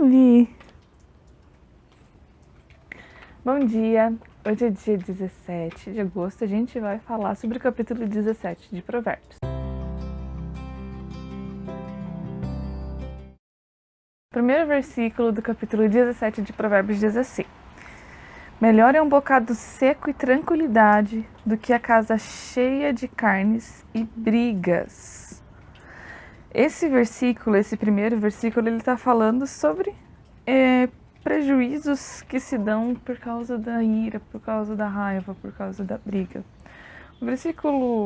Li. Bom dia, hoje é dia 17 de agosto, a gente vai falar sobre o capítulo 17 de Provérbios. O primeiro versículo do capítulo 17 de Provérbios diz assim: melhor é um bocado seco e tranquilidade do que a casa cheia de carnes e brigas. Esse versículo, esse primeiro versículo, ele está falando sobre prejuízos que se dão por causa da ira, por causa da raiva, por causa da briga.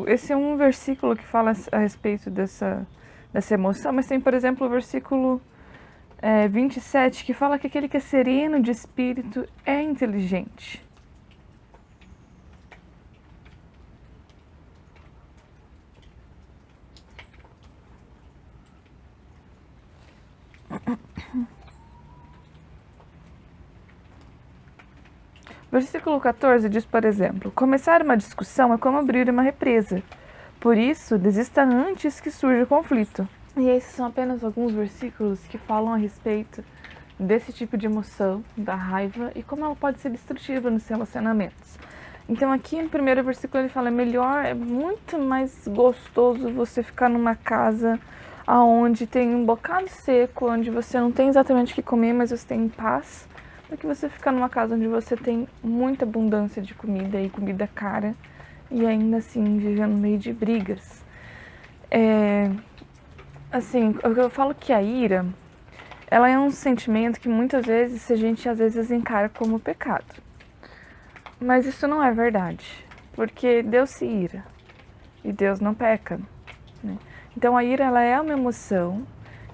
Esse é um versículo que fala a respeito dessa emoção, mas tem, por exemplo, o versículo 27, que fala que aquele que é sereno de espírito é inteligente. Versículo 14 diz, por exemplo: começar uma discussão é como abrir uma represa. Por isso, desista antes que surja o conflito. E esses são apenas alguns versículos que falam a respeito desse tipo de emoção, da raiva, e como ela pode ser destrutiva nos relacionamentos. Então aqui no primeiro versículo ele fala: é muito mais gostoso você ficar numa casa onde tem um bocado seco, onde você não tem exatamente o que comer, mas você tem paz, do que você ficar numa casa onde você tem muita abundância de comida e comida cara, e ainda assim viver no meio de brigas. Eu falo que a ira, ela é um sentimento que muitas vezes a gente encara como pecado. Mas isso não é verdade, porque Deus se ira e Deus não peca, né? Então a ira, ela é uma emoção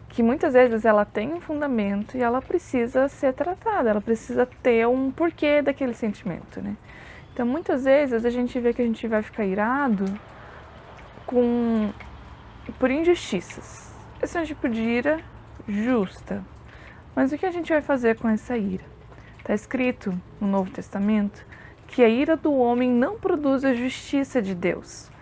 que muitas vezes ela tem um fundamento e ela precisa ser tratada, ela precisa ter um porquê daquele sentimento, né? Então muitas vezes a gente vê que a gente vai ficar irado por injustiças. Esse é um tipo de ira justa. Mas o que a gente vai fazer com essa ira? Está escrito no Novo Testamento que a ira do homem não produz a justiça de Deus.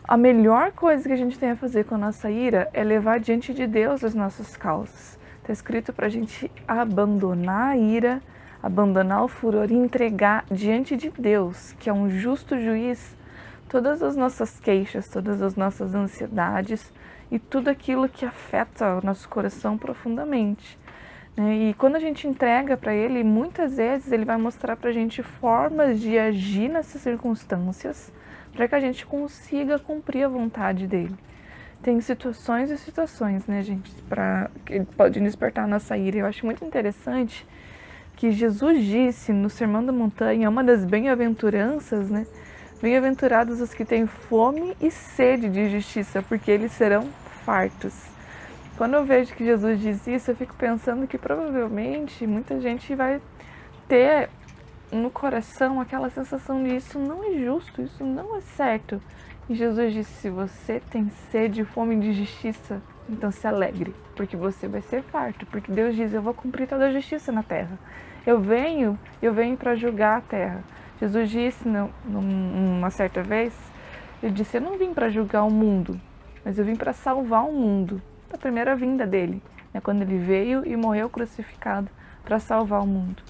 A melhor coisa que a gente tem a fazer com a nossa ira é levar diante de Deus as nossas causas. Está escrito para a gente abandonar a ira, abandonar o furor e entregar diante de Deus, que é um justo juiz, todas as nossas queixas, todas as nossas ansiedades e tudo aquilo que afeta o nosso coração profundamente. E quando a gente entrega para Ele, muitas vezes Ele vai mostrar para a gente formas de agir nessas circunstâncias para que a gente consiga cumprir a vontade dEle. Tem situações e situações, né, gente, que podem despertar a nossa ira. Eu acho muito interessante que Jesus disse no Sermão da Montanha, uma das bem-aventuranças, né? Bem-aventurados os que têm fome e sede de justiça, porque eles serão fartos. Quando eu vejo que Jesus diz isso, eu fico pensando que provavelmente muita gente vai ter no coração aquela sensação de isso não é justo, isso não é certo. E Jesus disse: se você tem sede e fome de justiça, então se alegre, porque você vai ser farto. Porque Deus diz: eu vou cumprir toda a justiça na terra. Eu venho para julgar a terra. Jesus disse numa certa vez, ele disse: eu não vim para julgar o mundo, mas eu vim para salvar o mundo. Da primeira vinda dele, né, quando ele veio e morreu crucificado para salvar o mundo.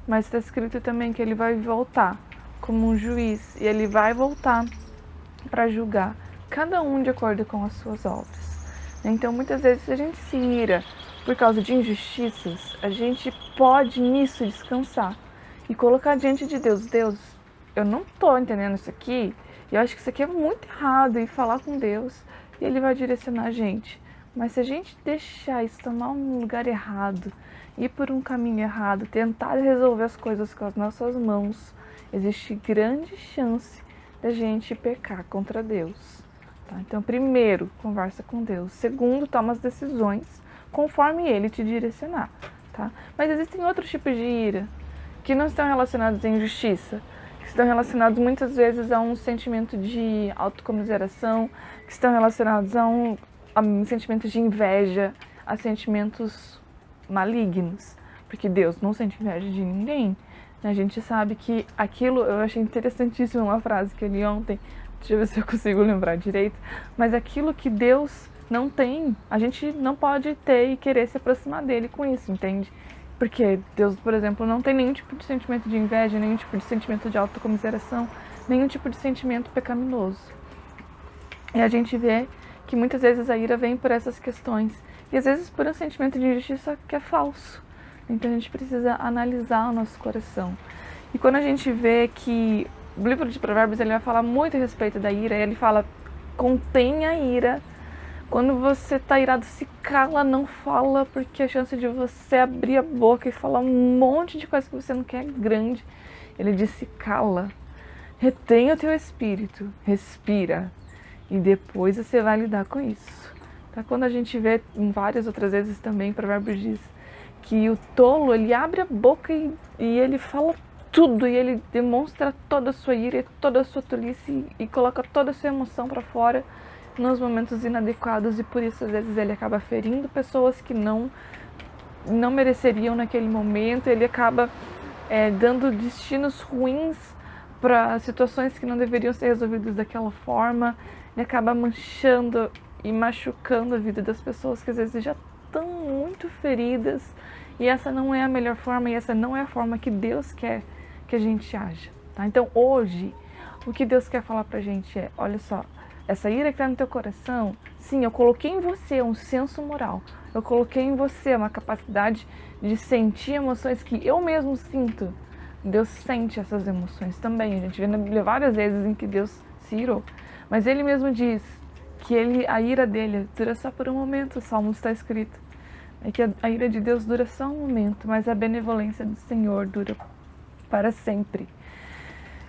Mas está escrito também que ele vai voltar como um juiz, e ele vai voltar para julgar cada um de acordo com as suas obras. Então muitas vezes a gente se ira por causa de injustiças, a gente pode nisso descansar e colocar diante de Deus: Deus, eu não estou entendendo isso aqui, e eu acho que isso aqui é muito errado, e falar com Deus, e Ele vai direcionar a gente. Mas se a gente deixar isso tomar um lugar errado, ir por um caminho errado, tentar resolver as coisas com as nossas mãos, existe grande chance da gente pecar contra Deus. Tá? Então, primeiro, conversa com Deus. Segundo, toma as decisões conforme Ele te direcionar. Tá? Mas existem outros tipos de ira que não estão relacionados à injustiça, que estão relacionados muitas vezes a um sentimento de autocomiseração, que estão relacionados a sentimentos de inveja, a sentimentos malignos, porque Deus não sente inveja de ninguém. A gente sabe que aquilo, eu achei interessantíssima uma frase que eu li ontem, deixa eu ver se eu consigo lembrar direito, mas aquilo que Deus não tem, a gente não pode ter e querer se aproximar dele com isso, entende? Porque Deus, por exemplo, não tem nenhum tipo de sentimento de inveja, nenhum tipo de sentimento de autocomiseração, nenhum tipo de sentimento pecaminoso. E a gente vê que muitas vezes a ira vem por essas questões. E às vezes por um sentimento de injustiça que é falso. Então a gente precisa analisar o nosso coração. E quando a gente vê que o livro de Provérbios ele vai falar muito a respeito da ira, ele fala, contém a ira. Quando você está irado, se cala, não fala, porque a chance de você abrir a boca e falar um monte de coisa que você não quer é grande. Ele diz, se cala, retenha o teu espírito, respira, e depois você vai lidar com isso. Tá? Quando a gente vê em várias outras vezes também, Provérbios diz que o tolo, ele abre a boca e ele fala tudo, e ele demonstra toda a sua ira, toda a sua tolice, e coloca toda a sua emoção para fora, nos momentos inadequados, e por isso às vezes ele acaba ferindo pessoas que não mereceriam naquele momento, ele acaba dando destinos ruins para situações que não deveriam ser resolvidas daquela forma, ele acaba manchando e machucando a vida das pessoas que às vezes já estão muito feridas, e essa não é a melhor forma, e essa não é a forma que Deus quer que a gente haja, tá? Então hoje, o que Deus quer falar pra gente é, olha só, essa ira que está no teu coração, sim, eu coloquei em você um senso moral. Eu coloquei em você uma capacidade de sentir emoções que eu mesmo sinto. Deus sente essas emoções também. A gente vê na Bíblia várias vezes em que Deus se irou. Mas Ele mesmo diz que a ira dele dura só por um momento. O Salmo está escrito. É que a ira de Deus dura só um momento, mas a benevolência do Senhor dura para sempre.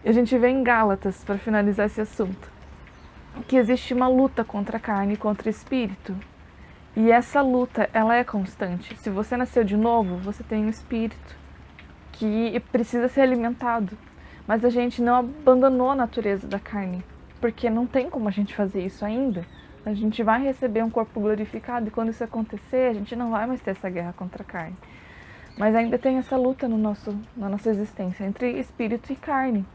E a gente vê em Gálatas, para finalizar esse assunto, que existe uma luta contra a carne e contra o espírito. E essa luta, ela é constante. Se você nasceu de novo, você tem um espírito que precisa ser alimentado. Mas a gente não abandonou a natureza da carne, porque não tem como a gente fazer isso ainda. A gente vai receber um corpo glorificado, e quando isso acontecer, a gente não vai mais ter essa guerra contra a carne. Mas ainda tem essa luta na nossa existência, entre espírito e carne.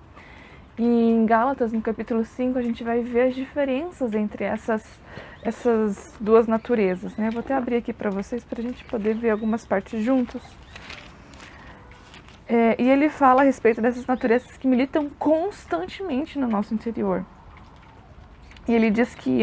E em Gálatas, no capítulo 5, a gente vai ver as diferenças entre essas duas naturezas, né? Eu vou até abrir aqui para vocês, para a gente poder ver algumas partes juntos. E ele fala a respeito dessas naturezas que militam constantemente no nosso interior. E ele diz que,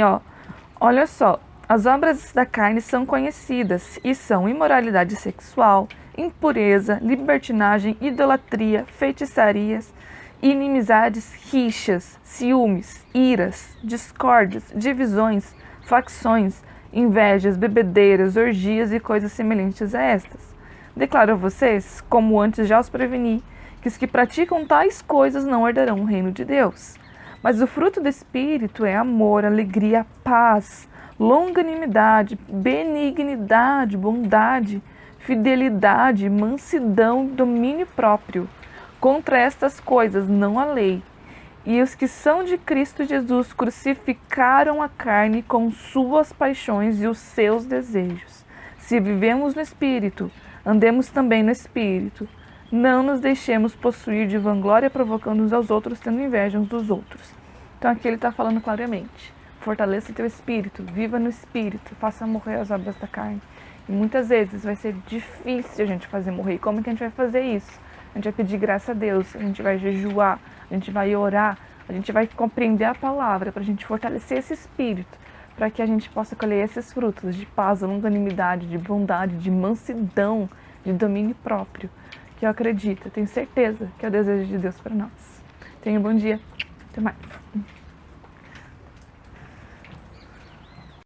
olha só, as obras da carne são conhecidas e são imoralidade sexual, impureza, libertinagem, idolatria, feitiçarias, inimizades, rixas, ciúmes, iras, discórdias, divisões, facções, invejas, bebedeiras, orgias e coisas semelhantes a estas. Declaro a vocês, como antes já os preveni, que os que praticam tais coisas não herdarão o reino de Deus. Mas o fruto do Espírito é amor, alegria, paz, longanimidade, benignidade, bondade, fidelidade, mansidão, domínio próprio. Contra estas coisas não há lei. E os que são de Cristo Jesus crucificaram a carne com suas paixões e os seus desejos. Se vivemos no Espírito, andemos também no Espírito. Não nos deixemos possuir de vanglória, provocando uns aos outros, tendo inveja uns dos outros. Então aqui ele está falando claramente. Fortaleça o teu Espírito, viva no Espírito, faça morrer as obras da carne. E muitas vezes vai ser difícil a gente fazer morrer. E como que a gente vai fazer isso? A gente vai pedir graça a Deus, a gente vai jejuar, a gente vai orar, a gente vai compreender a palavra para a gente fortalecer esse espírito, para que a gente possa colher esses frutos de paz, longanimidade, de bondade, de mansidão, de domínio próprio, que eu acredito, eu tenho certeza que é o desejo de Deus para nós. Tenha um bom dia, até mais.